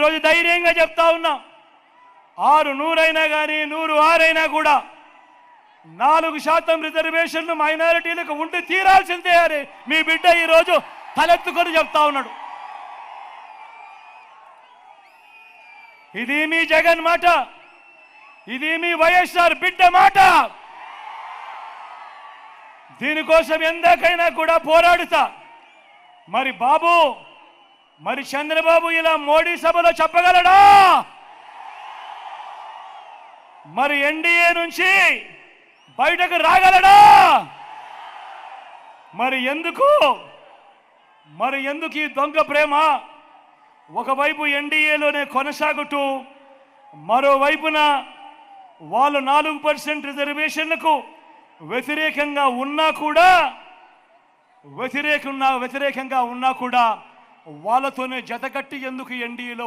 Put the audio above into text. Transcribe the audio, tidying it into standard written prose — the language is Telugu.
రోజు ధైర్యంగా చెప్తా ఉన్నా 600 అయినా కానీ 106 అయినా కూడా 4% రిజర్వేషన్లు మైనారిటీలకు ఉండి తీరాల్సిందే అని మీ బిడ్డ ఈరోజు తలెత్తుకొని చెప్తా ఉన్నాడు. ఇది మీ జగన్ మాట, ఇది మీ వైఎస్ఆర్ బిడ్డ మాట. దీనికోసం ఎందాకైనా కూడా పోరాడుతా. మరి బాబు, మరి చంద్రబాబు ఇలా మోడీ సభలో చెప్పగలడా? మరి ఎన్డీఏ నుంచి బయటకు రాగలడా? మరి ఎందుకు ఈ దొంగ ప్రేమ? ఒకవైపు ఎన్డీఏలోనే కొనసాగుతూ మరోవైపున వాళ్ళు 4% రిజర్వేషన్లకు వ్యతిరేకంగా ఉన్నా కూడా వాళ్ళతోనే జతకట్టి ఎందుకు ఎన్డీఏలో